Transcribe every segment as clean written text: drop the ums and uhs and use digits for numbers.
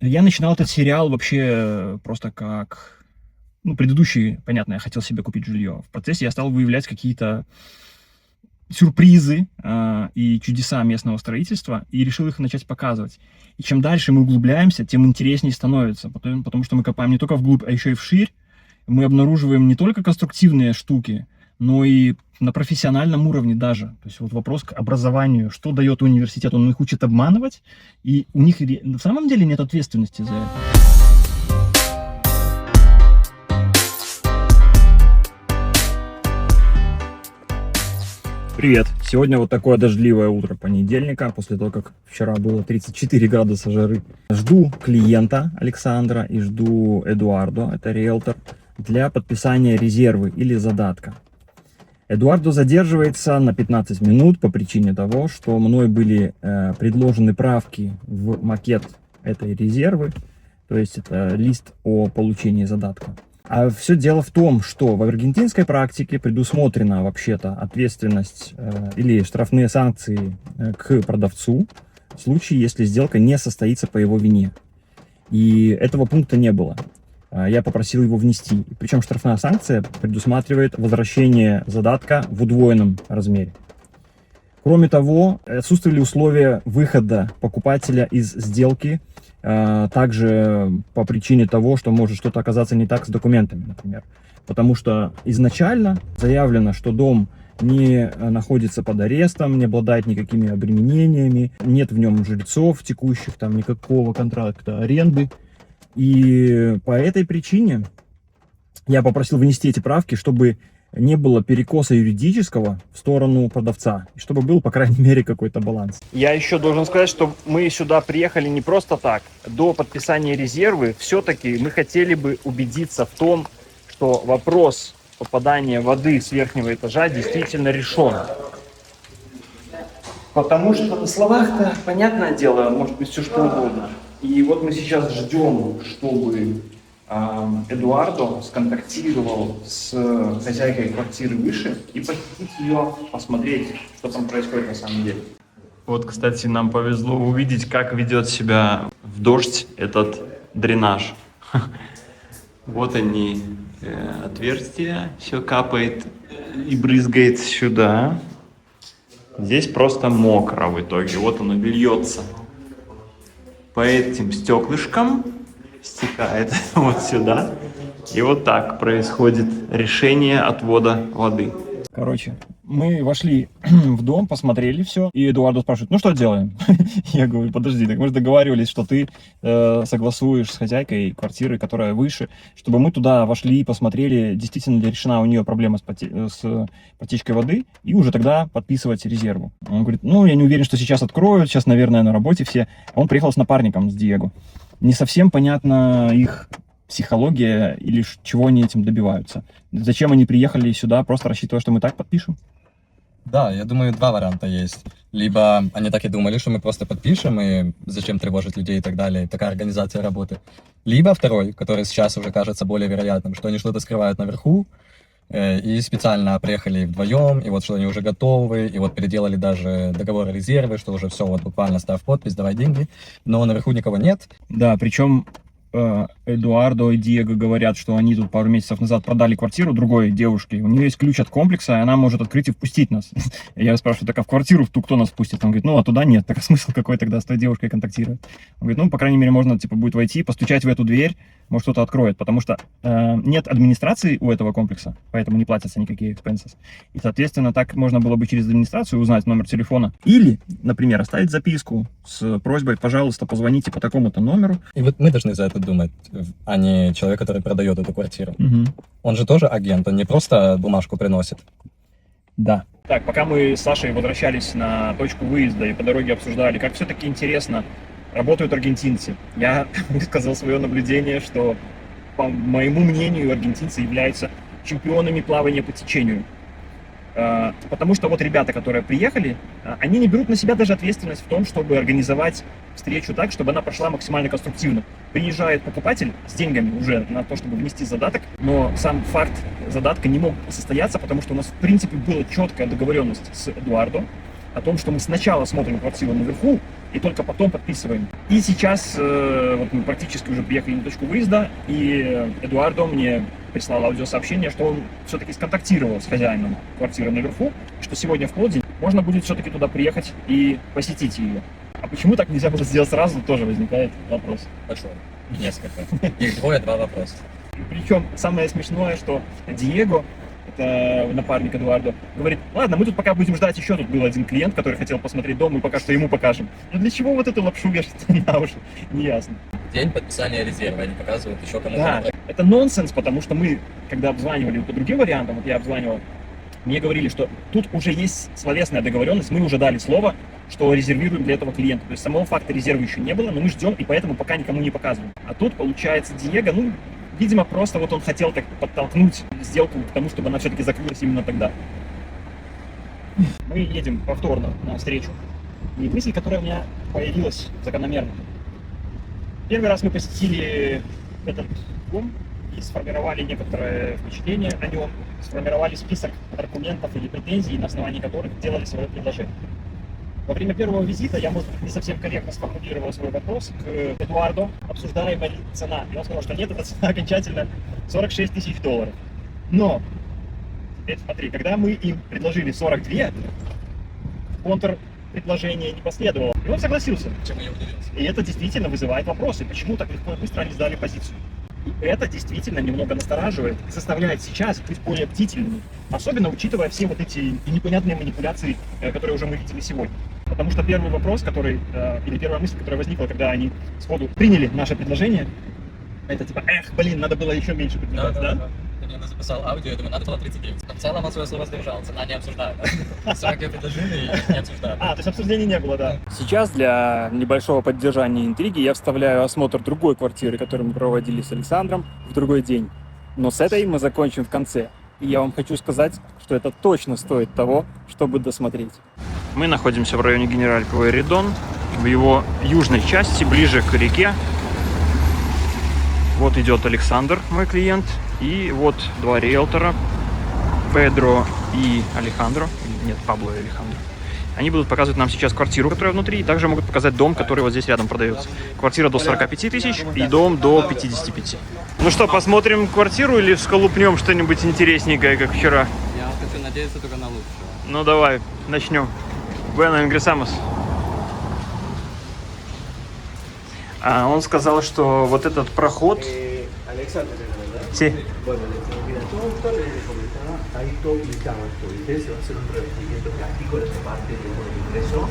Я начинал этот сериал вообще просто как... Ну, предыдущий, понятно, я хотел себе купить жилье. В процессе я стал выявлять какие-то сюрпризы и чудеса местного строительства и решил их начать показывать. И чем дальше мы углубляемся, тем интереснее становится, потому что мы копаем не только вглубь, а еще и вширь. Мы обнаруживаем не только конструктивные штуки, но и на профессиональном уровне даже. То есть вот вопрос к образованию, что дает университет, он их учит обманывать, и у них в самом деле нет ответственности за это. Привет! Сегодня вот такое дождливое утро понедельника, после того, как вчера было 34 градуса жары. Жду клиента Александра и жду Эдуардо, это риэлтор, для подписания резервы или задатка. Эдуардо задерживается на 15 минут по причине того, что мной были предложены правки в макет этой резервы, то есть это лист о получении задатка. А все дело в том, что в аргентинской практике предусмотрена вообще-то ответственность или штрафные санкции к продавцу в случае, если сделка не состоится по его вине. И этого пункта не было. Я попросил его внести. Причем штрафная санкция предусматривает возвращение задатка в удвоенном размере. Кроме того, отсутствовали условия выхода покупателя из сделки, также по причине того, что может что-то оказаться не так с документами, например. Потому что изначально заявлено, что дом не находится под арестом, не обладает никакими обременениями, нет в нем жильцов текущих, там никакого контракта аренды. И по этой причине я попросил внести эти правки, чтобы не было перекоса юридического в сторону продавца, и чтобы был, по крайней мере, какой-то баланс. Я еще должен сказать, что мы сюда приехали не просто так. До подписания резервы все-таки мы хотели бы убедиться в том, что вопрос попадания воды с верхнего этажа действительно решен. Потому что на словах-то, понятное дело, может быть все что угодно. И вот мы сейчас ждем, чтобы Эдуардо сконтактировал с хозяйкой квартиры выше и посетить ее, посмотреть, что там происходит на самом деле. Вот, кстати, нам повезло увидеть, как ведет себя в дождь этот дренаж. Вот они, отверстия, все капает и брызгает сюда. Здесь просто мокро в итоге, вот оно льется по этим стеклышкам, стекает вот сюда, и вот так происходит решение отвода воды. Короче, мы вошли в дом, посмотрели все, и Эдуардо спрашивает: ну что делаем? Я говорю: подожди, так мы же договаривались, что ты согласуешь с хозяйкой квартиры, которая выше, чтобы мы туда вошли и посмотрели, действительно ли решена у нее проблема с потечкой воды, и уже тогда подписывать резерву. Он говорит: ну я не уверен, что сейчас откроют, сейчас, наверное, на работе все. Он приехал с напарником, с Диего. Не совсем понятна их психология или чего они этим добиваются. Зачем они приехали сюда, просто рассчитывая, что мы так подпишем? Да, я думаю, два варианта есть. Либо они так и думали, что мы просто подпишем, и зачем тревожить людей и так далее, такая организация работы. Либо второй, который сейчас уже кажется более вероятным, что они что-то скрывают наверху, и специально приехали вдвоем, и вот что они уже готовы, и вот переделали даже договор о резерве, что уже все, вот буквально ставь подпись, давай деньги, но наверху никого нет. Да, причем Эдуардо и Диего говорят, что они тут пару месяцев назад продали квартиру другой девушке. У нее есть ключ от комплекса, и она может открыть и впустить нас. Я спрашиваю: так а в квартиру в ту кто нас впустит? Он говорит: ну а туда нет. Так а смысл какой тогда с той девушкой контактировать? Он говорит: ну, по крайней мере, можно типа будет войти, постучать в эту дверь, может кто-то откроет, потому что нет администрации у этого комплекса, поэтому не платятся никакие expenses. И, соответственно, так можно было бы через администрацию узнать номер телефона. Или, например, оставить записку с просьбой: пожалуйста, позвоните по такому-то номеру. И вот мы должны за это думать, а не человек, который продает эту квартиру. Угу. Он же тоже агент, он не просто бумажку приносит. Да. Так, пока мы с Сашей возвращались на точку выезда и по дороге обсуждали, как все-таки интересно работают аргентинцы, я высказал свое наблюдение, что, по моему мнению, аргентинцы являются чемпионами плавания по течению. Потому что вот ребята, которые приехали, они не берут на себя даже ответственность в том, чтобы организовать встречу так, чтобы она прошла максимально конструктивно. Приезжает покупатель с деньгами уже на то, чтобы внести задаток, но сам факт задатка не мог состояться, потому что у нас в принципе была четкая договоренность с Эдуардо о том, что мы сначала смотрим квартиру наверху, и только потом подписываем. И сейчас вот мы практически уже приехали на точку выезда, и Эдуардо мне прислал аудиосообщение, что он все-таки сконтактировал с хозяином квартиры наверху, что сегодня в полдень можно будет все-таки туда приехать и посетить ее. А почему так нельзя было сделать сразу, тоже возникает вопрос. Большой. Несколько. Их двое, два вопроса. Причем самое смешное, что Диего, это напарник Эдуардо, говорит: ладно, мы тут пока будем ждать, еще тут был один клиент, который хотел посмотреть дом, мы пока что ему покажем. Но для чего вот эту лапшу вешать на уши? Неясно. День подписания резерва, они показывают еще кому-то. Да, это нонсенс, потому что мы, когда обзванивали по другим вариантам, вот я обзванивал, мне говорили, что тут уже есть словесная договоренность, мы уже дали слово, что резервируем для этого клиента. То есть самого факта резерва еще не было, но мы ждем, и поэтому пока никому не показываем. А тут, получается, Диего, ну, видимо, просто вот он хотел так подтолкнуть сделку к тому, чтобы она все-таки закрылась именно тогда. Мы едем повторно на встречу. И мысль, которая у меня появилась закономерно. Первый раз мы посетили этот дом и сформировали некоторое впечатление о нем, сформировали список аргументов или претензий, на основании которых делали свое предложение. Во время первого визита я, может быть, не совсем корректно сформулировал свой вопрос к Эдуардо, обсуждаемая ли цена. И он сказал, что нет, эта цена окончательно $46 тысяч. Но, теперь смотри, когда мы им предложили 42, контрпредложение не последовало. И он согласился. Чем я удивился. И это действительно вызывает вопросы, почему так легко и быстро они сдали позицию. И это действительно немного настораживает и заставляет сейчас быть более бдительными, особенно учитывая все вот эти непонятные манипуляции, которые уже мы видели сегодня. Потому что первый вопрос, который, или первая мысль, которая возникла, когда они сходу приняли наше предложение, это типа, блин, надо было еще меньше предлагать, да? Ты мне записал аудио, я думаю, надо было 39. В целом от своего слова сдержал, цена не обсуждаю. 40 предложений не обсуждаю. То есть обсуждений не было, да. Сейчас для небольшого поддержания интриги я вставляю осмотр другой квартиры, которую мы проводили с Александром, в другой день. Но с этой мы закончим в конце. И я вам хочу сказать, что это точно стоит того, чтобы досмотреть. Мы находимся в районе Генераль Пуэрредон, в его южной части, ближе к реке. Вот идет Александр, мой клиент, и вот два риэлтора, Педро и Алехандро. Нет, Пабло и Алехандро. Они будут показывать нам сейчас квартиру, которая внутри, и также могут показать дом, который вот здесь рядом продается. Квартира до 45 тысяч и дом до 55. Ну что, посмотрим квартиру или сколупнем что-нибудь интересненькое, как вчера? Я хочу надеяться только на лучшее. Ну давай, начнем. Bueno, ingresamos. Он сказал, что вот этот проход... Alexander, ¿verdad? Sí. Bueno, mira, todo le comentaba, ahí todo pintado esto, ¿viste? Se va a hacer un revestimiento plástico en esta parte, digamos, del ingreso,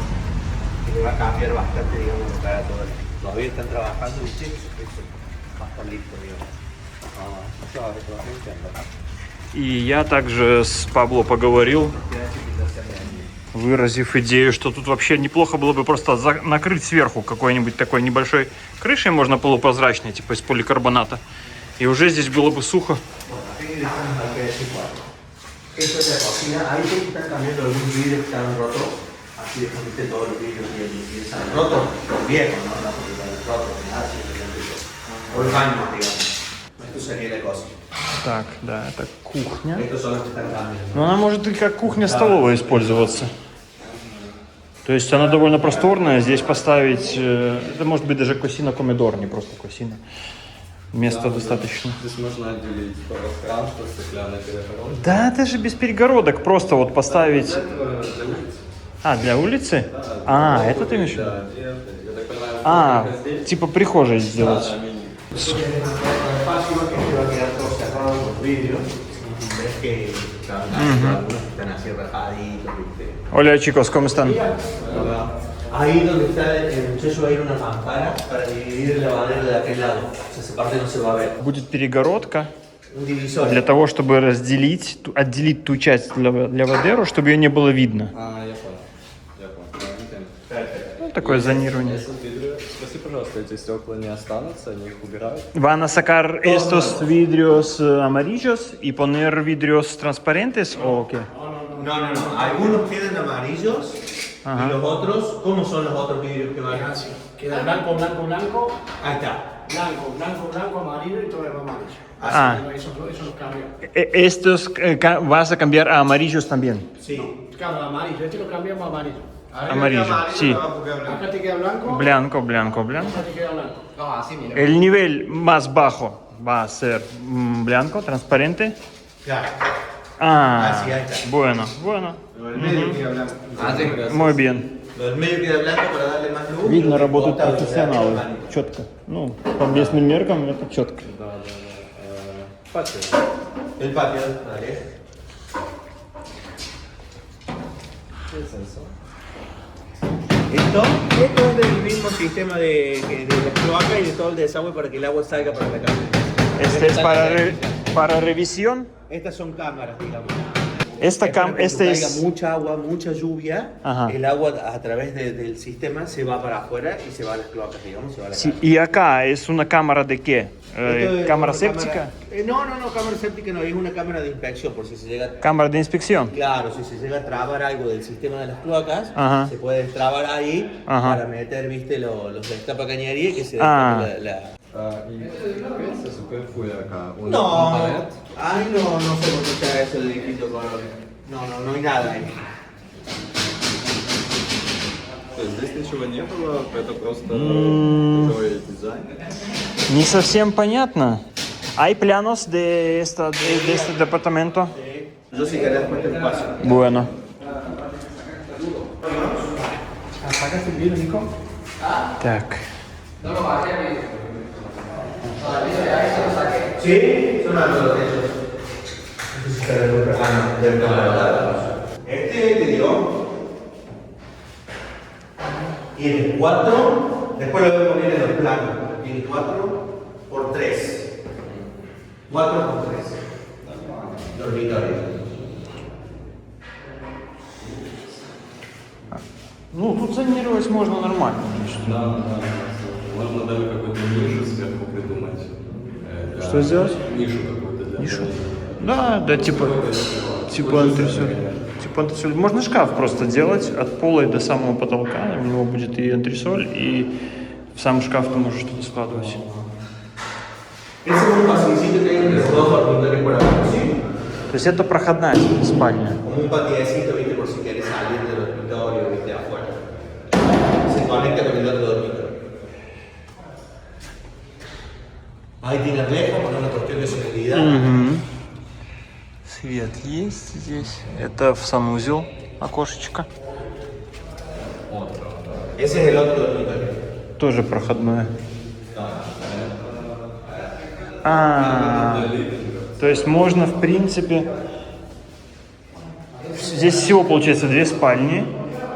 que le va a cambiar bastante, digamos, la cara a todo. Todavía están trabajando, ¿viste? Esto va a estar listo, digamos. Eso va a ver toda gente andar. И я также с Пабло поговорил, выразив идею, что тут вообще неплохо было бы просто накрыть сверху какой-нибудь такой небольшой крышей, можно полупрозрачной, типа из поликарбоната. И уже здесь было бы сухо. Esto es la cocina, ahí te están cambiando algunos vidrios que están rotos, así dejamos que todos los vidrios bien están rotos, los viejos, ¿no? No, porque están rotos, así o el baño, digamos. Esto sería la cocina. Так, да, это кухня. Estos son los que están cambiando. Но она может и как кухня-столовая использоваться. То есть она довольно просторная. Здесь поставить, это может быть даже косина-комедор, не просто косина. Места достаточно. Здесь можно отделить пространство, стеклянная перегородка. Да, это же без перегородок. Просто вот поставить... Для улицы? Это ты имеешь в виду? Да, я так понимаю, Типа прихожей сделать. Espacio que se va a quedar todo cerrado con vidrios. Ves que algunos están así rajaditos, ¿viste? Hola chicos, ¿cómo están? Ahí donde está el muchacho va a ir una mampara para dividir el lavadero de aquel lado. O sea, esa parte no se va a ver. Будет перегородка Un divisor. для того, чтобы отделить ту часть для Вадеру, чтобы ее не было видно. я понял. Я entiendo. Ну, такое зонирование. Спроси, пожалуйста, эти стекла не останутся, они их убирают? Van a sacar estos vidrios amarillos y poner vidrios transparentes o qué? No. Algunos quedan amarillos Ajá. y los otros, ¿cómo son los otros vidrios que van? Queda blanco, blanco, blanco, Ahí está. blanco, blanco, blanco, amarillo y todo lo amarillo. Ah. Eso los cambio. Estos vas a cambiar a amarillos también. Sí. Claro, amarillo, este lo cambiamos a amarillo. Amarillo, sí. Acá te queda blanco. Blanco, blanco, blanco. Acá te queda blanco. El nivel más bajo va a ser blanco, transparente. Claro. Ah, Así, ahí está. bueno, bueno. Lo del medio queda blanco. Muy bien. Lo del medio queda blanco para darle más luz. Видно, y работают corta профессионалы. velocidad. Четко. Ну, по местным меркам это четко. El patio, dale. Esto es del mismo sistema de la cloaca y de todo el desagüe para que el agua salga para la calle. Este es para revisión. Estas son cámaras, digamos. Esta Es para cam que este caiga es... mucha agua, mucha lluvia, Ajá. el agua a través del sistema se va para afuera y se va a las cloacas, digamos, se va a la Sí, calle. y acá es una cámara de qué? Esto es ¿Cámara una séptica? No, cámara séptica no, es una cámara de inspección por si se llega. Cámara de inspección. Claro, si se llega a trabar algo del sistema de las cloacas, Ajá. se puede destrabar ahí Ajá. para meter, viste, los destapacañería y que se Ah. destape la... Essa superfluida acá. No, ay no sé por qué está eso de distinto color. No hay nada ahí. То есть здесь ничего не было, это просто такой дизайн. Не совсем понятно. ¿Hay planos de este departamento? Yo si querés después te paso. Bueno. ¿Sacas el video, Nico? Так. Sí, son algo de esos. Este te dio. Tiene 4, después lo voy a poner en los planos. Tiene 4 por 3. 4 por 3. Dormitorio. Ну, тут зонировать можно нормально. Можно даже какую-то нишу сверху придумать. Что сделать? Нишу какую-то для Нишу? Да, типа антресоль. Типа антресоль. Можно шкаф просто делать от пола и до самого потолка. У него будет и антресоль, и в сам шкаф ты можешь что-то складывать. Ese es un pasillito que hay entre los dos dormitorios por abajo, ¿sí? То есть это проходная спальня. Como un patiecito, viste, por si querés salir del dormitorio, viste, afuera. Se conecta con el otro dormitorio. Ahí tiene reja por una cuestión de seguridad. Свет есть здесь. Это в санузел окошечко. Ese es el otro dormitorio. Тоже проходное. То есть можно, в принципе... Здесь всего, получается, 2 спальни.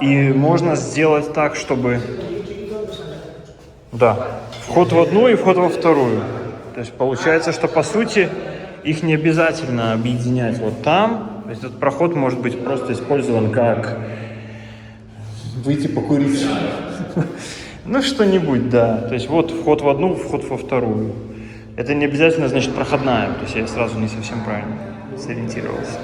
И можно сделать так, чтобы... Да. Вход в одну и вход во вторую. То есть получается, что по сути их не обязательно объединять вот там. То есть этот проход может быть просто использован как выйти покурить. Ну, что-нибудь, да. То есть вот вход в одну, вход во вторую. Это не обязательно, значит, проходная. То есть я сразу не совсем правильно сориентировался.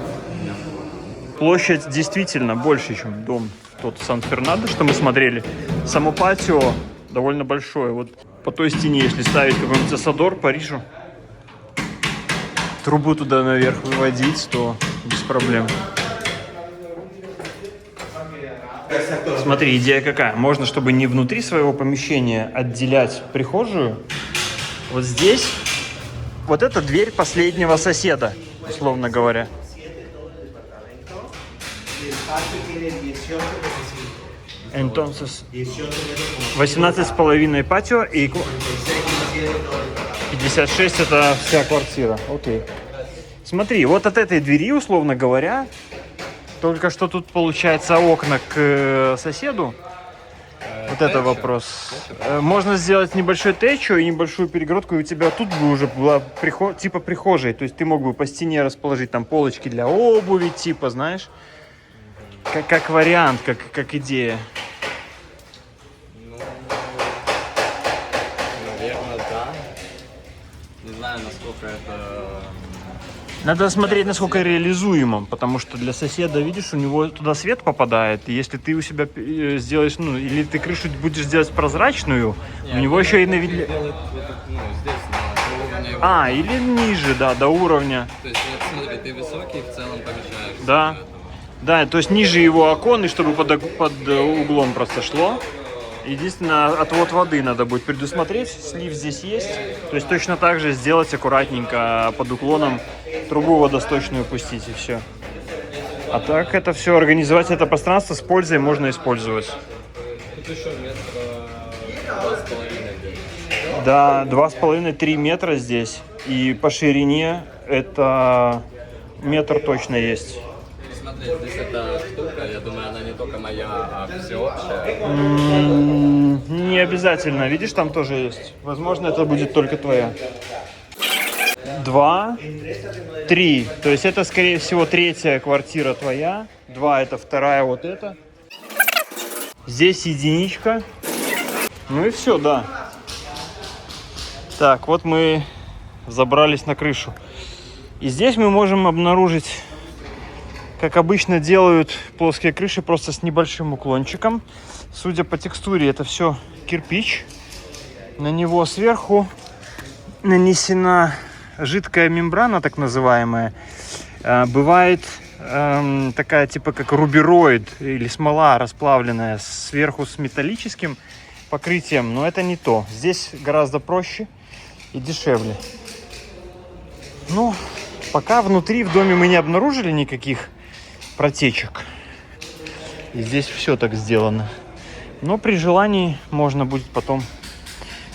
Площадь действительно больше, чем дом тот Сан-Фернандо, что мы смотрели. Само патио довольно большое. Вот по той стене, если ставить какой-нибудь Асадор Парижу, трубу туда наверх выводить, то без проблем. Смотри, идея какая. Можно, чтобы не внутри своего помещения отделять прихожую, вот здесь, вот эта дверь последнего соседа, условно говоря. Entonces, 18,5 патио и 56 это вся квартира. Окей. Смотри, вот от этой двери, условно говоря, только что тут получается окна к соседу. Вот это вопрос. Можно сделать небольшой течо и небольшую перегородку, и у тебя тут бы уже была типа прихожей. То есть ты мог бы по стене расположить там полочки для обуви, типа, знаешь. Как вариант, как идея. Ну, наверное, да. Не знаю, насколько это... Надо смотреть, насколько реализуемо, потому что для соседа, видишь, у него туда свет попадает, и если ты у себя сделаешь, ну, или ты крышу будешь делать прозрачную, у него еще и на виде... Делать вот так, ну, здесь, на уровне его. Или ниже, да, до уровня. То есть, вот смотри, ты высокий, в целом помещаешься. Да. Да, то есть ниже его окон, и чтобы под углом просто шло. Единственное, отвод воды надо будет предусмотреть. Слив здесь есть. То есть точно так же сделать аккуратненько под уклоном, трубу водосточную пустить и все. А так это все, организовать это пространство с пользой можно использовать. Тут еще метра 2,5. Да, 2,5-3 метра здесь. И по ширине это метр точно есть. Смотри, здесь эта штука, я думаю, она не только моя, а всеобщая. Не обязательно. Видишь, там тоже есть. Возможно, это будет только твоя. 2, 3. То есть это, скорее всего, третья квартира твоя. 2 это вторая вот эта. Здесь единичка. Ну и все, да. Так, вот мы забрались на крышу. И здесь мы можем обнаружить, как обычно делают плоские крыши, просто с небольшим уклончиком. Судя по текстуре, это все кирпич. На него сверху нанесена жидкая мембрана, так называемая. Бывает такая типа как рубероид или смола расплавленная сверху с металлическим покрытием, но это не то. Здесь гораздо проще и дешевле. Ну, пока внутри в доме мы не обнаружили никаких протечек. И здесь все так сделано. Но при желании можно будет потом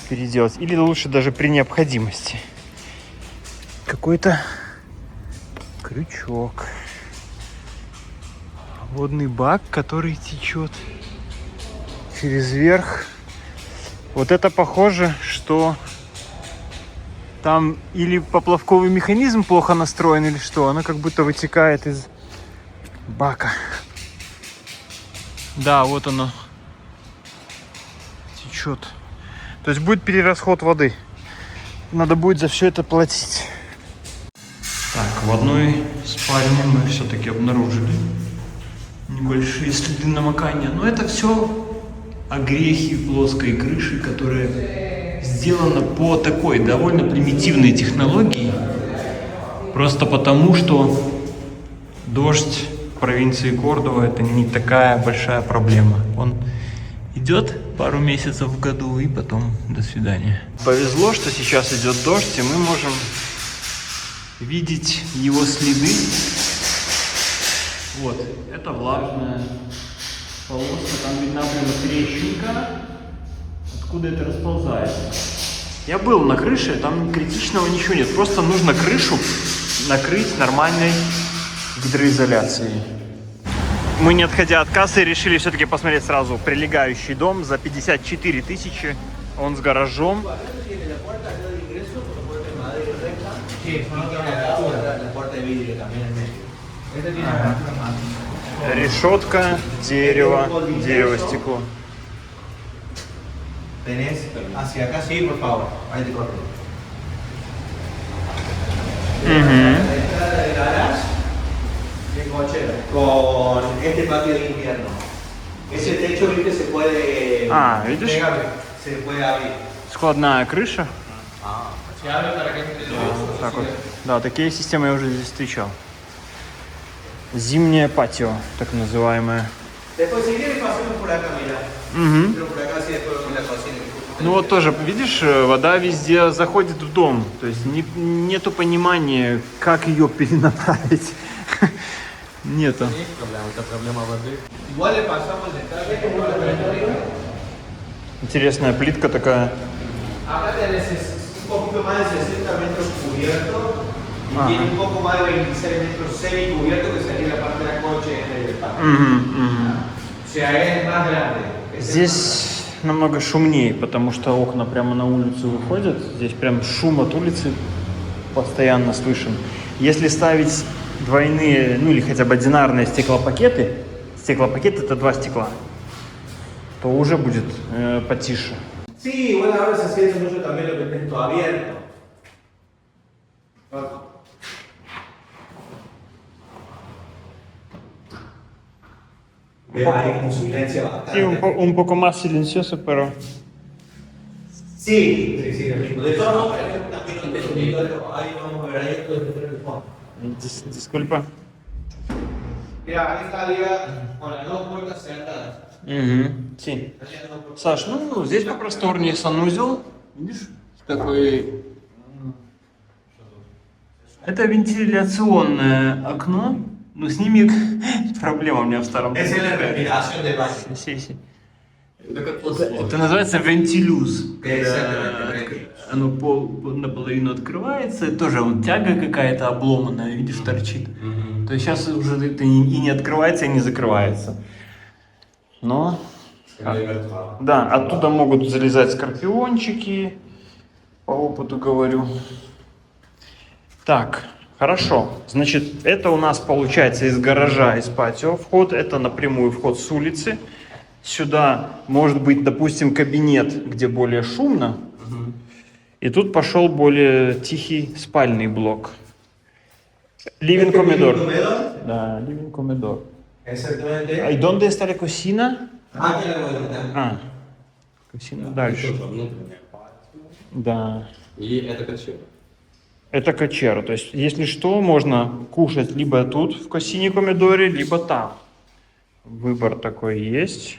переделать. Или лучше даже при необходимости. Какой-то крючок. Водный бак, который течет через верх. Вот это похоже, что там или поплавковый механизм плохо настроен, или что. Оно как будто вытекает из бака. Да, вот оно течет. То есть будет перерасход воды. Надо будет за все это платить. Так, в одной спальне мы все-таки обнаружили небольшие следы намокания. Но это все огрехи плоской крыши, которая сделана по такой довольно примитивной технологии. Просто потому, что дождь в провинции Кордова это не такая большая проблема. Он идет пару месяцев в году и потом до свидания. Повезло, что сейчас идет дождь, и мы можем видеть его следы. Вот, это влажная полоска, там видна прямо трещинка, откуда это расползается. Я был на крыше, там критичного ничего нет, просто нужно крышу накрыть нормальной гидроизоляцией. Мы, не отходя от кассы, решили все-таки посмотреть сразу прилегающий дом за 54 тысячи, он с гаражом. Решетка, дерево, стекло. Tenés hacia acá, sí, por favor. Ahí te corto. La entrada del garage de cochera con este patio de invierno. Ese techo, viste, se puede. Видишь? Se puede abrir. Складная крыша. Se abre para que entre los. Так вот. Да, такие системы я уже здесь встречал. Зимнее патио, так называемое. Después, si quieres, pasemos por acá, mira. Угу. Pero por acá, sí, después con la cocina. Ну вот тоже, видишь, вода везде заходит в дом. То есть нету понимания, как ее перенаправить. Нету. Есть проблема, это проблема воды. Igual le pasamos el detalle como la trayectoria. Интересная плитка такая. Acá tenés un poquito más de 60 metros cubiertos y tiene un poco más de 26 metros semi-cubiertos que sería la parte de la coche en el patio. O sea, es más grande. Здесь намного шумнее, потому что окна прямо на улицу выходят. Здесь прям шум от улицы постоянно слышен. Если ставить двойные, ну или хотя бы одинарные стеклопакеты это 2 стекла, то уже будет потише. Sí, igual ahora se siente mucho también lo que está todo abierto. Veo ahí como silencio Sí, bastante. un poco más silencioso, pero... Sí, lo mismo. De todos modos, por ejemplo, también los dormitorios, ahí vamos a ver ahí todo el fondo. Disculpa. Mira, ahí está arriba con las dos puertas cerradas. Угу. Саш, ну здесь попросторнее санузел. Видишь, такой. Это вентиляционное окно, но с ними проблема у меня в старом. Esa es la respiración del baño. Это называется вентилюз. Exactamente. Оно наполовину открывается, тоже вон тяга какая-то обломанная, видишь, торчит. То есть сейчас уже это и не открывается, и не закрывается. Но да, оттуда могут залезать скорпиончики, по опыту говорю. Так, хорошо. Значит, это у нас получается из гаража, из патио вход. Это напрямую вход с улицы. Сюда может быть, допустим, кабинет, где более шумно. И тут пошел более тихий спальный блок. Living comedor. Да, living comedor. Exactamente. ¿Y dónde está la cocina? Aquí la vuelta. А, кocina дальше. Да. И это качели. Это качера. То есть, если что, можно кушать либо тут, в Косине Комедоре, либо там. Выбор такой есть.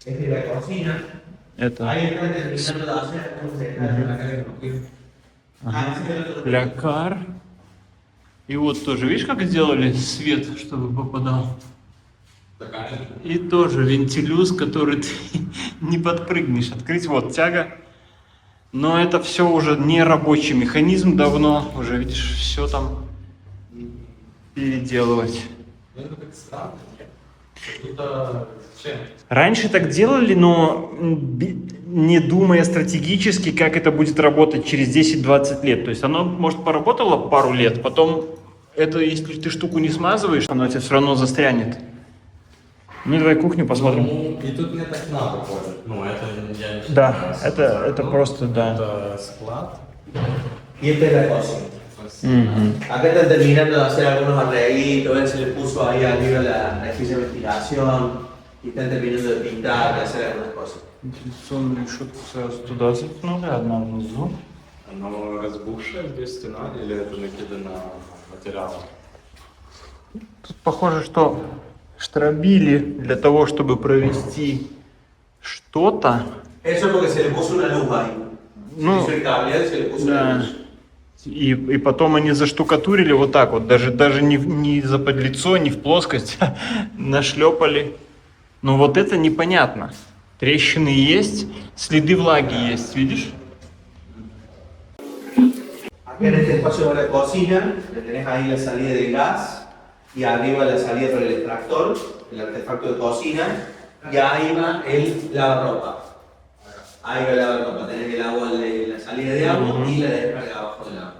Es de la cocina. Это Ahí está terminando de hacer. лякар. И вот тоже, видишь, как сделали свет, чтобы попадал? И тоже вентилюз, который ты не подпрыгнешь. Открыть, вот тяга. Но это все уже не рабочий механизм давно. Уже, видишь, все там переделывать. Это как странно. Какие-то зачем? Раньше так делали, но не думая стратегически, как это будет работать через 10-20 лет. То есть оно, может, поработало пару лет, потом это, если ты штуку не смазываешь, оно тебе все равно застрянет. Ну, давай кухню посмотрим. Ну, и тут нет окна выходит. Ну, это я не Да, считаю. это просто, да. Это склад. Y esta es la cocina. Acá están terminando de hacer algunos arreglitos, se le puso ahí arriba la especie de ventilación y están terminando de pintar, de hacer algunas cosas. Вентиляционную решетку туда запнули, одна внизу. Оно разбухшее здесь стена или это накидано материалом? Тут похоже, что штробили для того, чтобы провести что-то. Eso porque se le puso una luz ahí. Ну, Se hizo el cableado y se le puso una да. luz. И потом они заштукатурили вот так вот, даже не за подлицо, не в плоскость, нашлепали. Но вот это непонятно. Трещины есть, следы влаги есть, видишь? Acá en este espacio de la cocina, le tenés ahí la salida de gas y arriba la salida para el extractor, el artefacto de cocina, y ahí va el lavarropa. Ahí va el lavarropa, tenés el agua, la salida de agua y la descarga abajo del agua.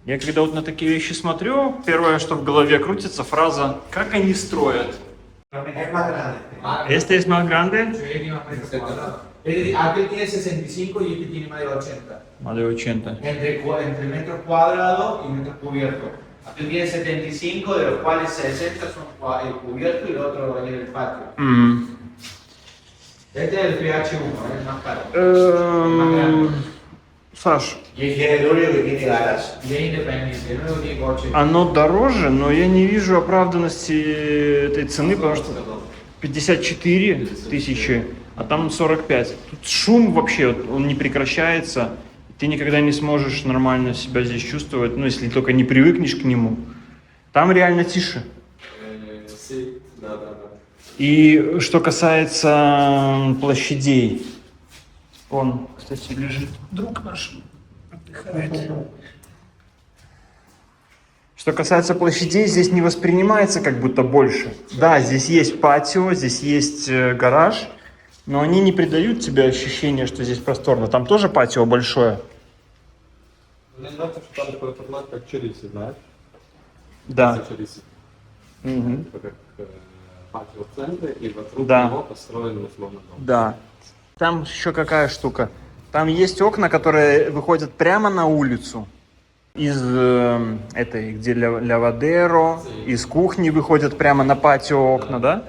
Я когда вот на такие вещи смотрю, первое, что в голове крутится, фраза «Как они строят?» Es más grande. Este es más grande, Aquel tiene 65 y este tiene más de 80. más de 80. Entre metros cuadrados y metros cubiertos. Aquel tiene 75, de los cuales 60 son el cubierto y el otro en el patio. Este es el PH1, es más caro. Саш, Y es el único que tiene garage. Y es independiente, el único que tiene coche. оно дороже, но я не вижу оправданности этой цены, потому что 54 тысячи, а там 45. Тут шум вообще, он не прекращается. Ты никогда не сможешь нормально себя здесь чувствовать, ну, если только не привыкнешь к нему. Там реально тише. Да. И что касается площадей, он, кстати, лежит друг наш, отдыхает. Что касается площадей, здесь не воспринимается как будто больше. Да, здесь есть патио, здесь есть гараж, но они не придают тебе ощущения, что здесь просторно. Там тоже патио большое. Мне нравится, что там такой формат, как Чериси, знаешь? Да. Чериси. Мгм. Как патио в центре, и вокруг Да. него построен условно дом. Да. Там еще какая штука. Там есть окна, которые выходят прямо на улицу. Из этой, где лавадеро, из кухни выходят прямо на патио окна, да?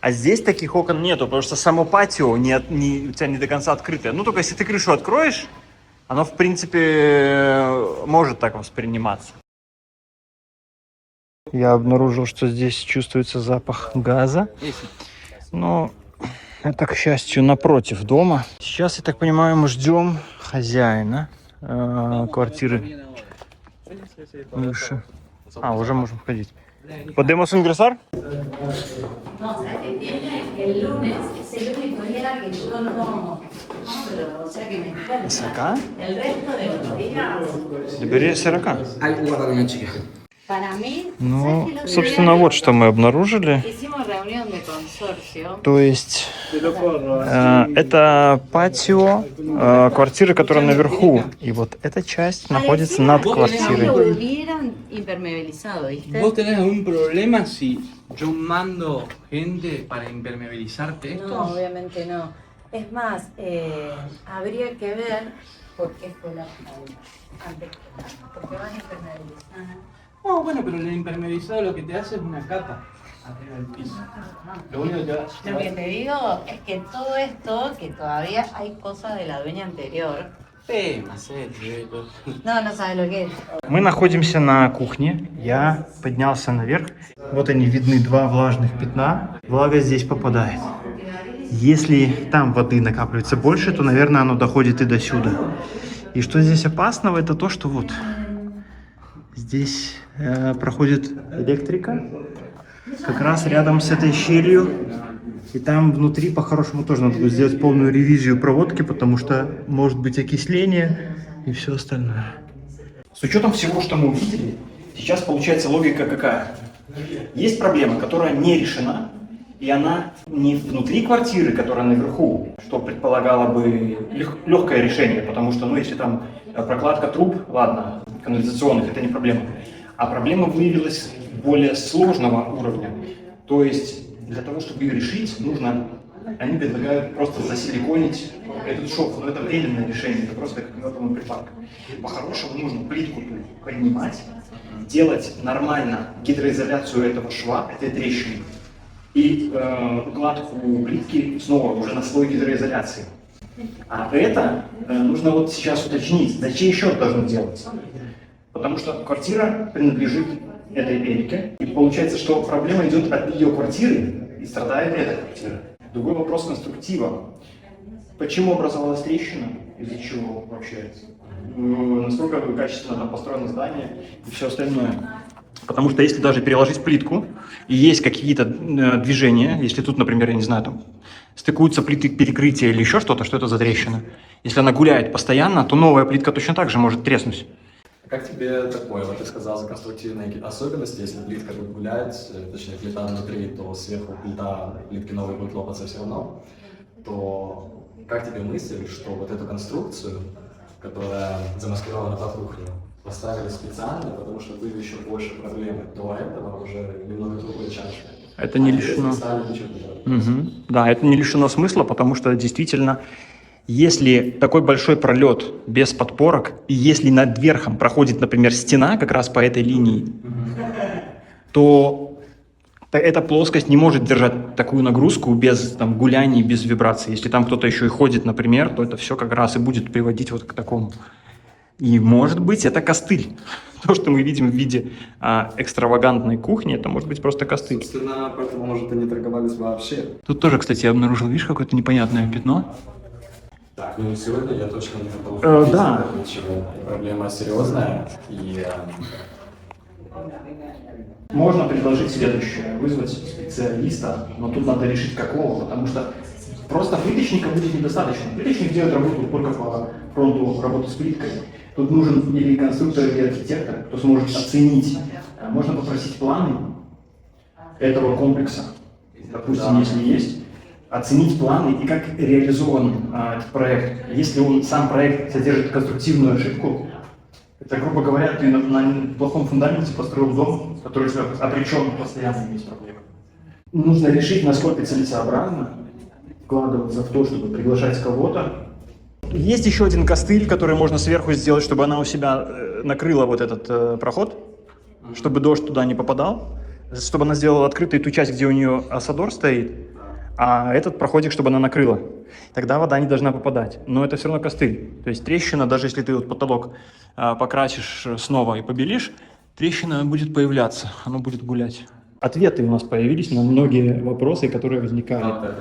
А здесь таких окон нету, потому что само патио у тебя не до конца открытое. Ну, только если ты крышу откроешь, оно, в принципе, может так восприниматься. Я обнаружил, что здесь чувствуется запах газа. Но это, к счастью, напротив дома. Сейчас, я так понимаю, мы ждем хозяина квартиры выше. Уже можем входить. ¿Podemos ingresar? No, o sea, que tiene el lunes, es el único día que yo no, pero, o sea, que me encuentro. ¿Es acá? El resto de los días, Debería ser acá. para mí, Ну, ¿sabes qué es lo que собственно, era? вот что мы обнаружили. Hicimos reunión de consorcio. То есть это патио квартиры, которая наверху. И вот эта часть находится Parecía над que квартирой. no lo hubieran impermeabilizado, ¿viste? ¿Vos tenés algún problema si yo mando gente para impermeabilizarte esto? No, obviamente no. Es más, habría que ver por qué fue la antes que nada. Porque van a impermeabilizar. No, bueno, pero el impermeabilizado lo que te hace es una capa arriba del piso. Lo único que te va Lo que te digo es que todo esto, que todavía hay cosas de la dueña anterior. No, no sabes lo que es. Мы находимся на кухне. Я поднялся наверх. Вот они видны, два влажных пятна. Влага здесь попадает. Если там воды накапливается больше, то, наверное, оно доходит и до сюда. И что здесь опасного, это то, что вот здесь проходит электрика, как раз рядом с этой щелью. И там внутри, по-хорошему, тоже надо будет сделать полную ревизию проводки, потому что может быть окисление и все остальное. С учетом всего, что мы увидели, сейчас получается логика какая? Есть проблема, которая не решена, и она не внутри квартиры, которая наверху, что предполагало бы легкое решение, потому что, ну, если там прокладка труб, ладно, канализационных, это не проблема. А проблема выявилась более сложного уровня. То есть для того, чтобы ее решить, нужно, они предлагают просто засиликонить этот шов, но это временное решение, это просто как мертвому припадку. По-хорошему нужно плитку поднимать, делать нормально гидроизоляцию этого шва, этой трещины, и укладку плитки снова уже на слой гидроизоляции. А это нужно вот сейчас уточнить, зачем еще это должно делаться. Потому что квартира принадлежит этой Эрике. И получается, что проблема идет от ее квартиры и страдает эта квартира. Другой вопрос конструктива. Почему образовалась трещина? Из-за чего вообще? Насколько качественно там построено здание и все остальное. Потому что если даже переложить плитку, и есть какие-то движения, если тут, например, я не знаю, там стыкуются плиты перекрытия или еще что-то, что это за трещина, если она гуляет постоянно, то новая плитка точно так же может треснуть. Как тебе такое? Вот ты сказал за конструктивные особенности, если плитка будет гулять, точнее плита внутри, то сверху плитки новые будут лопаться все равно, то как тебе мысль, что вот эту конструкцию, которая замаскирована под кухню, поставили специально, потому что были еще больше проблем до этого, уже немного другой чаши. Это не лишено. Да, это не лишено смысла, потому что действительно, если такой большой пролет без подпорок, и если над верхом проходит, например, стена как раз по этой линии, то эта плоскость не может держать такую нагрузку без там, гуляний, без вибраций. Если там кто-то еще и ходит, например, то это все как раз и будет приводить вот к такому. И может быть это костыль. То, что мы видим в виде экстравагантной кухни, это может быть просто костыль. Собственно, поэтому, может, и не торговались вообще. Тут тоже, кстати, я обнаружил, видишь, какое-то непонятное пятно. Так, ну сегодня я точно не готов. Да. Ничего. Проблема серьезная. И Можно предложить следующее, вызвать специалиста, но тут надо решить какого, потому что просто плиточника будет недостаточно. Плиточник делает работу только по фронту работы с плиткой. Тут нужен или конструктор, или архитектор, кто сможет оценить. Можно попросить планы этого комплекса, допустим, если есть, оценить планы и как реализован этот проект. Если он, сам проект содержит конструктивную ошибку, это, грубо говоря, ты на плохом фундаменте построил дом, который обречен постоянно иметь проблемы. Нужно решить, насколько целесообразно вкладываться в то, чтобы приглашать кого-то. Есть еще один костыль, который можно сверху сделать, чтобы она у себя накрыла вот этот проход, чтобы дождь туда не попадал, чтобы она сделала открытой ту часть, где у нее асадор стоит, а этот проходик, чтобы она накрыла. Тогда вода не должна попадать. Но это все равно костыль. То есть трещина, даже если ты вот потолок покрасишь снова и побелишь, трещина будет появляться, оно будет гулять. Ответы у нас появились на многие вопросы, которые возникали.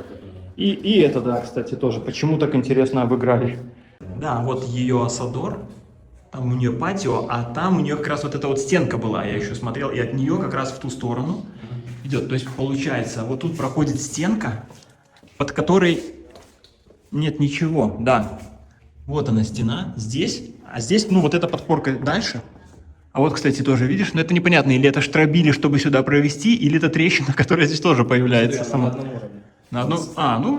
И это, да, кстати, тоже. Почему так интересно обыграли? Да, вот ее Асадор, там у нее патио, а там у нее как раз вот эта вот стенка была, я еще смотрел, и от нее как раз в ту сторону идет. То есть получается, вот тут проходит стенка, под которой нет ничего, да. Вот она стена, здесь, а здесь, ну вот эта подпорка дальше. А вот, кстати, тоже видишь, но это непонятно, или это штробили, чтобы сюда провести, или это трещина, которая здесь тоже появляется сама. На одном... ну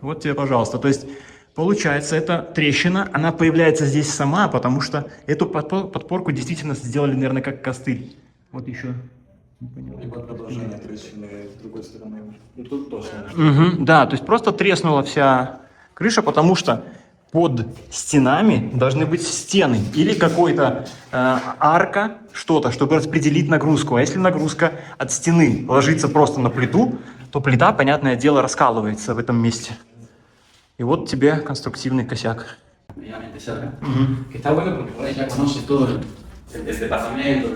вот тебе, пожалуйста. То есть, получается, эта трещина, она появляется здесь сама, потому что эту подпорку действительно сделали, наверное, как костыль. Вот еще. Либо продолжение трещины с другой стороны. Ну, тут точно. Угу, да, то есть просто треснула вся крыша, потому что под стенами должны быть стены или какой-то арка, что-то, чтобы распределить нагрузку. А если нагрузка от стены ложится просто на плиту, то плита, понятное дело, раскалывается в этом месте. И вот тебе конструктивный косяк. Medianamente cerca. Que está bueno porque por ahí ya conoces todo el departamento,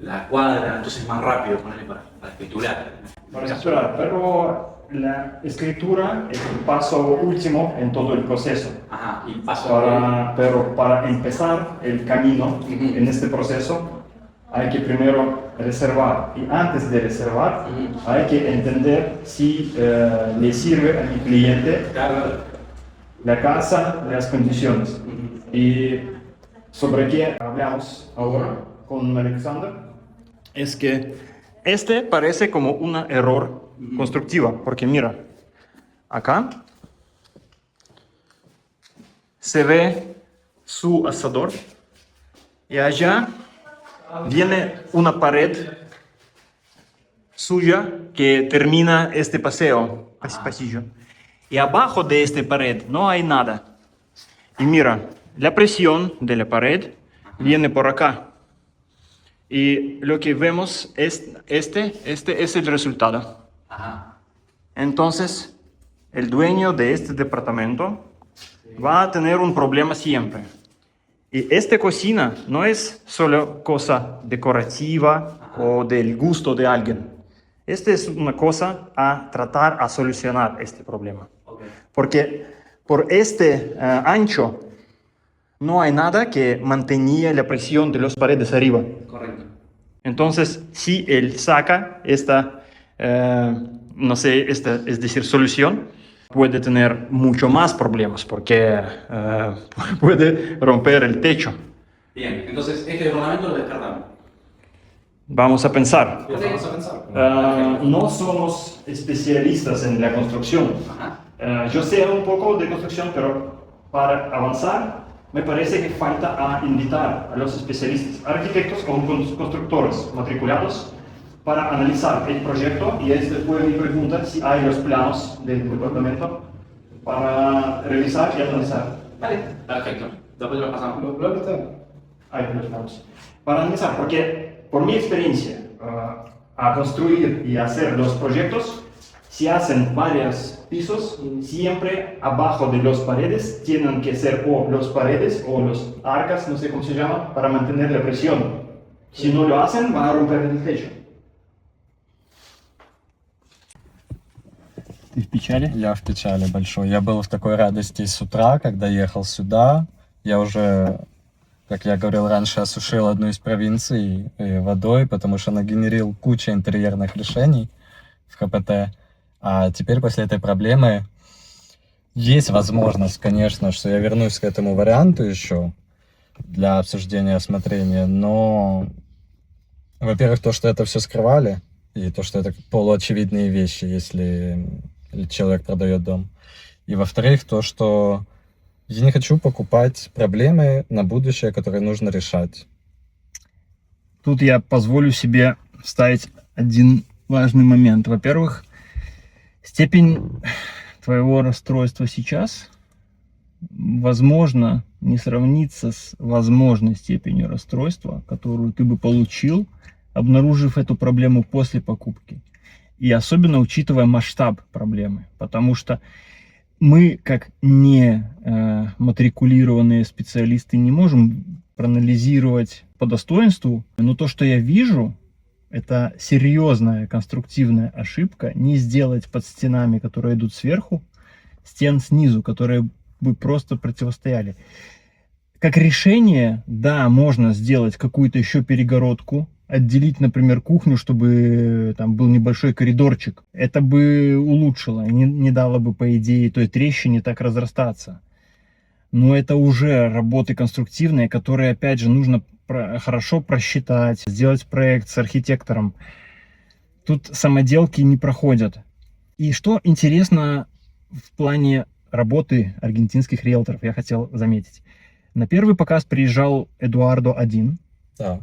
la cuadra, entonces es más rápido ponerle para escriturar. Para escriturar, pero la escritura es el paso último en todo el proceso. Ajá, y paso Pero para empezar el camino en este proceso hay que primero reservar. Y antes de reservar hay que entender si le sirve a mi cliente la casa, las condiciones. Y sobre qué hablamos ahora con Alexander es que este parece como un error constructivo, porque mira, acá se ve su asador y allá viene una pared suya que termina este pasillo. Y abajo de esta pared no hay nada. Y mira, la presión de la pared viene por acá. Y lo que vemos es este es el resultado. Entonces, el dueño de este departamento va a tener un problema siempre. Y esta cocina no es solo cosa decorativa o del gusto de alguien. Esta es una cosa a tratar a solucionar este problema. Porque por este ancho no hay nada que mantenía la presión de las paredes arriba. Correcto. Entonces, si él saca esta, es decir, solución, puede tener mucho más problemas porque puede romper el techo. Bien, entonces este ornamento lo descartamos. Vamos a pensar. Vamos a pensar. No somos especialistas en la construcción. Yo sé un poco de construcción, pero para avanzar me parece que falta a invitar a los especialistas, arquitectos o constructores matriculados, para analizar el proyecto, y este fue mi pregunta, si hay los planos del departamento para revisar y analizar. Vale, perfecto. Después lo pasamos. Hay los planos. Para analizar, porque por mi experiencia, a construir y hacer los proyectos, si hacen varios pisos, siempre abajo de las paredes tienen que ser o las paredes o los arcas, no sé cómo se llama, para mantener la presión. Si no lo hacen, van a romper el techo. Ты в печали? Я в печали большой. Я был в такой радости с утра, когда ехал сюда. Я уже, как я говорил раньше, осушил одну из провинций водой, потому что нагенерил кучу интерьерных решений в КПТ. А теперь после этой проблемы есть возможность, конечно, что я вернусь к этому варианту еще для обсуждения и осмотрения, но, во-первых, то, что это все скрывали, и то, что это полуочевидные вещи, если человек продает дом. И, во-вторых, то, что я не хочу покупать проблемы на будущее, которые нужно решать. Тут я позволю себе вставить один важный момент. Во-первых, степень твоего расстройства сейчас, возможно, не сравнится с возможной степенью расстройства, которую ты бы получил, обнаружив эту проблему после покупки. И особенно учитывая масштаб проблемы. Потому что мы, как не матрикулированные специалисты, не можем проанализировать по достоинству, но то, что я вижу, это серьезная конструктивная ошибка не сделать под стенами, которые идут сверху, стен снизу, которые бы просто противостояли. Как решение, да, можно сделать какую-то еще перегородку, отделить, например, кухню, чтобы там был небольшой коридорчик. Это бы улучшило, не дало бы, по идее, той трещине так разрастаться. Но это уже работы конструктивные, которые, опять же, нужно хорошо просчитать, сделать проект с архитектором. Тут самоделки не проходят. И что интересно в плане работы аргентинских риэлторов, я хотел заметить. На первый показ приезжал Эдуардо один. Да.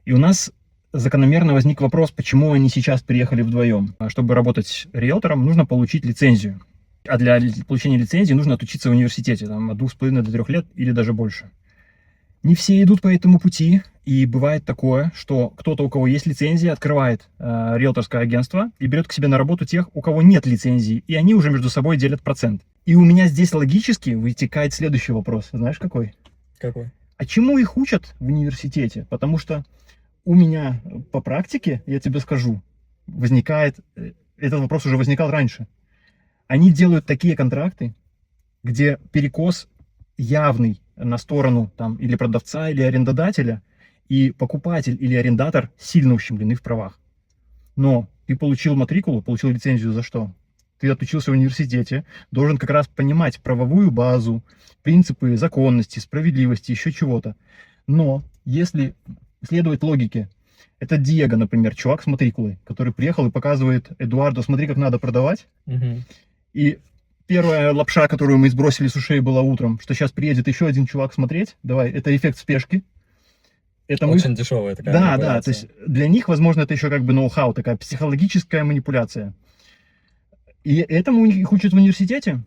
И у нас закономерно возник вопрос, почему они сейчас приехали вдвоем. Чтобы работать риэлтором, нужно получить лицензию. А для получения лицензии нужно отучиться в университете, там, от 2,5 до 3 лет или даже больше. Не все идут по этому пути, и бывает такое, что кто-то, у кого есть лицензия, открывает риэлторское агентство и берет к себе на работу тех, у кого нет лицензии, и они уже между собой делят процент. И у меня здесь логически вытекает следующий вопрос. Знаешь, какой? Какой? А чему их учат в университете? Потому что у меня по практике, я тебе скажу, возникает, этот вопрос уже возникал раньше. Они делают такие контракты, где перекос явный на сторону там, или продавца, или арендодателя, и покупатель или арендатор сильно ущемлены в правах. Но ты получил матрикулу, получил лицензию за что? Ты отучился в университете, должен как раз понимать правовую базу, принципы законности, справедливости, еще чего-то. Но если следовать логике, это Диего, например, чувак с матрикулой, который приехал и показывает Эдуарду, смотри, как надо продавать. Угу. И первая лапша, которую мы сбросили с ушей, была утром, что сейчас приедет еще один чувак смотреть. Давай, это эффект спешки. Это Очень дешевая такая Да, манипуляция. да, то есть для них, возможно, это еще как бы ноу-хау, такая психологическая манипуляция. И этому их учат в университете.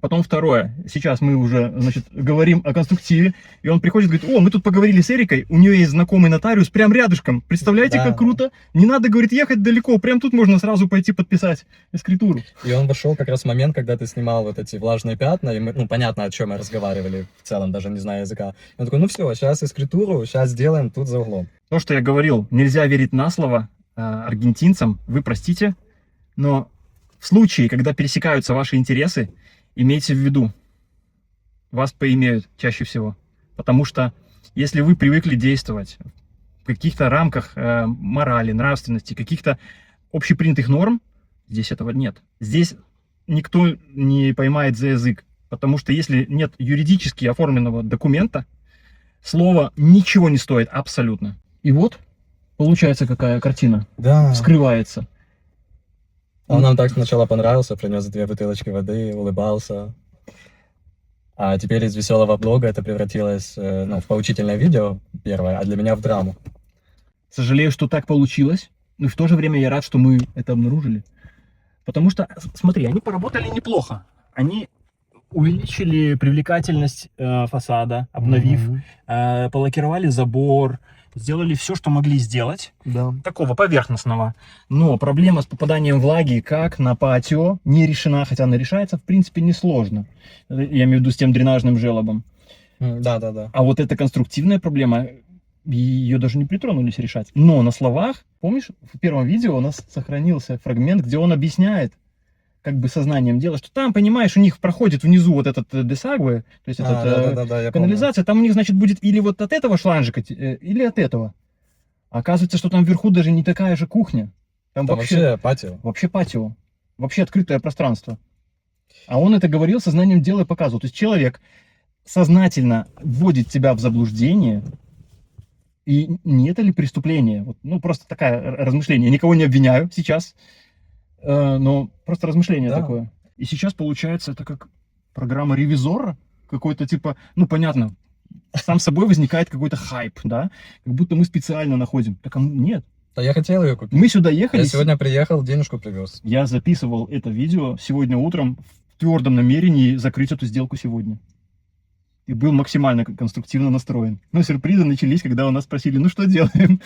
Потом второе. Сейчас мы уже, значит, говорим о конструктиве, и он приходит и говорит: о, мы тут поговорили с Эрикой, у нее есть знакомый нотариус прям рядышком. Представляете, Да. как круто? Не надо, говорит, ехать далеко, прям тут можно сразу пойти подписать эскритуру. И он вошел как раз в момент, когда ты снимал вот эти влажные пятна, и мы, ну, понятно, о чем мы разговаривали в целом, даже не зная языка. И он такой, ну все, сейчас эскритуру, сейчас сделаем тут за углом. То, что я говорил, нельзя верить на слово аргентинцам, вы простите, но в случае, когда пересекаются ваши интересы, имейте в виду, вас поимеют чаще всего. Потому что если вы привыкли действовать в каких-то рамках морали, нравственности, каких-то общепринятых норм, здесь этого нет. Здесь никто не поймает за язык. Потому что если нет юридически оформленного документа, слово ничего не стоит абсолютно. И вот получается, какая картина Да. вскрывается. Он нам так сначала понравился, принес 2 бутылочки воды, улыбался. А теперь из веселого блога это превратилось в поучительное видео первое, а для меня в драму. Сожалею, что так получилось, но в то же время я рад, что мы это обнаружили. Потому что, смотри, они поработали неплохо. Они увеличили привлекательность фасада, обновив, полакировали забор, сделали все, что могли сделать, Да. такого поверхностного. Но проблема с попаданием влаги как на патио не решена, хотя она решается, в принципе, несложно. Я имею в виду с тем дренажным желобом. Да. А вот эта конструктивная проблема, ее даже не притронулись решать. Но на словах, помнишь, в первом видео у нас сохранился фрагмент, где он объясняет, как бы сознанием дела, что там, понимаешь, у них проходит внизу вот этот десагве, то есть я канализация, там у них, значит, будет или вот от этого шланжика, или от этого. А оказывается, что там вверху даже не такая же кухня. Там помню. Вообще патио. вообще патио, вообще открытое пространство. А он это говорил сознанием дела и показывал. То есть человек сознательно вводит тебя в заблуждение. И не это ли преступление? Вот, ну, просто такое размышление. Я никого не обвиняю сейчас, но просто размышление такое. И сейчас получается это как программа ревизора, какой-то типа, ну, понятно, сам собой возникает какой-то хайп, да? Как будто мы специально находим. Так нет. Да я хотел ее купить. Мы сюда ехали. Я сегодня приехал, денежку привез. Я записывал это видео сегодня утром в твердом намерении закрыть эту сделку сегодня. И был максимально конструктивно настроен. Но сюрпризы начались, когда у нас спросили, ну что делаем?